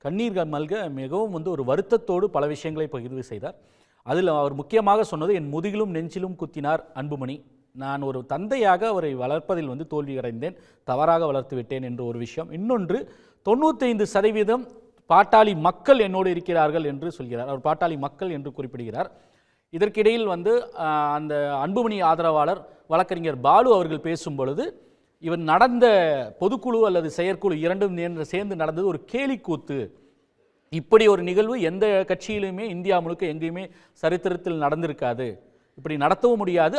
கண்ணீர் மல்க மிகவும் ஒரு வருத்தத்தோடு பல விஷயங்களை பகிர்வு செய்தார். அதில் அவர் முக்கியமாக சொன்னது, என் முதுகிலும் நெஞ்சிலும் குத்தினார் அன்புமணி. நான் ஒரு தந்தையாக அவரை வளர்ப்பதில் தோல்வி அடைந்தேன், தவறாக வளர்த்து விட்டேன் என்று ஒரு விஷயம். இன்னொன்று, 95% பாட்டாளி மக்கள் என்னோடு இருக்கிறார்கள் என்று சொல்கிறார். அவர் பாட்டாளி மக்கள் என்று குறிப்பிடுகிறார். இதற்கிடையில் அந்த அன்புமணி ஆதரவாளர் வழக்கறிஞர் பாலு அவர்கள் பேசும் பொழுது, இவன் நடந்த பொதுக்குழு அல்லது செயற்குழு இரண்டும் சேர்ந்து நடந்தது ஒரு கேலிக்கூத்து. இப்படி ஒரு நிகழ்வு எந்த கட்சியிலுமே இந்தியா முழுக்க எங்கேயுமே சரித்திரத்தில் நடந்திருக்காது, இப்படி நடத்தவும் முடியாது,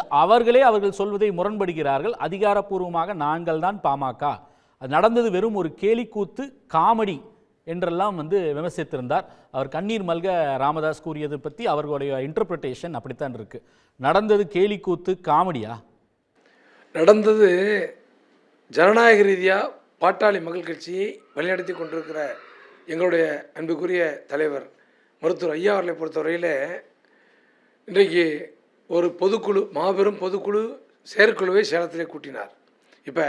அவர்கள் சொல்வதை முரண்படுகிறார்கள், அதிகாரப்பூர்வமாக நாங்கள் தான் பாமக, அது நடந்தது வெறும் ஒரு கேலிக்கூத்து, காமெடி என்றெல்லாம் விமர்சித்திருந்தார். அவர் கண்ணீர் மல்க ராமதாஸ் கூறியதை பற்றி அவர்களுடைய இன்டர்பிரிட்டேஷன் அப்படித்தான் இருக்கு. நடந்தது கேலிக்கூத்து, காமெடியா? நடந்தது ஜனநாயக ரீதியாக பாட்டாளி மக்கள் கட்சியை வழிநடத்தி கொண்டிருக்கிற எங்களுடைய அன்புக்குரிய தலைவர் மருத்துவர் ஐயா அவர்களை பொறுத்தவரையில் இன்றைக்கு ஒரு பொதுக்குழு, மாபெரும் பொதுக்குழு செயற்குழுவை சேலத்திலே கூட்டினார். இப்போ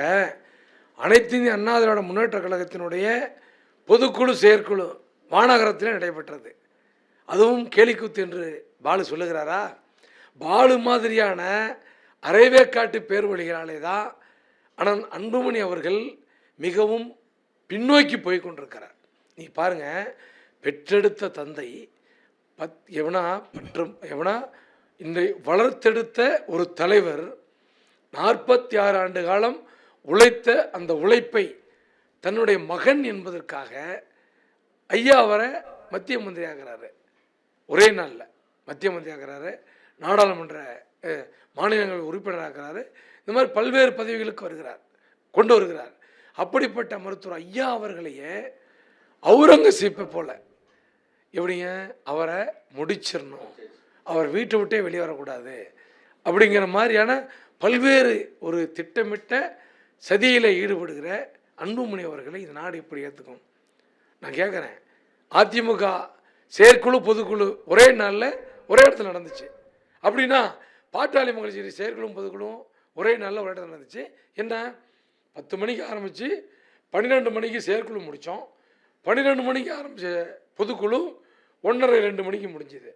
அனைத்து இந்திய அண்ணா திராவிட முன்னேற்ற கழகத்தினுடைய பொதுக்குழு செயற்குழு மாநகரத்தில் நடைபெற்றது. அதுவும் கேலிக்கூத்து என்று பாலு சொல்லுகிறாரா? பாலு மாதிரியான அரைவேக்காட்டு பேர் வழிகளாலே தான் ஆனால் அன்புமணி அவர்கள் மிகவும் பின்னோக்கி போய் கொண்டிருக்கிறார். நீ பாருங்க, பெற்றெடுத்த தந்தை எவனா இன்றை வளர்த்தெடுத்த ஒரு தலைவர் 46 ஆண்டு காலம் உழைத்த அந்த உழைப்பை தன்னுடைய மகன் என்பதற்காக ஐயா அவரை மத்திய மந்திரி ஆகிறாரு. ஒரே நாளில் மத்திய மந்திரி ஆகிறாரு, நாடாளுமன்ற மாநிலங்கள் உறுப்பினராகிறாரு, இந்த மாதிரி பல்வேறு பதவிகளுக்கு கொண்டு வருகிறார். அப்படிப்பட்ட மருத்துவர் ஐயா அவர்களையே அவுரங்கசீப்பை போல எப்படிங்க அவரை முடிச்சிடணும், அவர் வீட்டை விட்டே வெளியே வரக்கூடாது அப்படிங்கிற மாதிரியான பல்வேறு ஒரு திட்டமிட்ட சதியில் ஈடுபடுகிற அன்புமணி அவர்களை இந்த நாடு எப்படி ஏற்றுக்கும்? நான் கேட்குறேன், அதிமுக செயற்குழு பொதுக்குழு ஒரே நாளில் ஒரே இடத்துல நடந்துச்சு. அப்படின்னா பாட்டாளி மக்கள் கட்சி செயற்குழுவும் பொதுக்குழுவும் ஒரே நாளில் ஒரே இடத்துல நடந்துச்சு. என்ன, 10 மணிக்கு ஆரம்பித்து 12 மணிக்கு செயற்குழு முடித்தோம், 12 மணிக்கு ஆரம்பித்த பொதுக்குழு 1:30 2 மணிக்கு முடிஞ்சுது.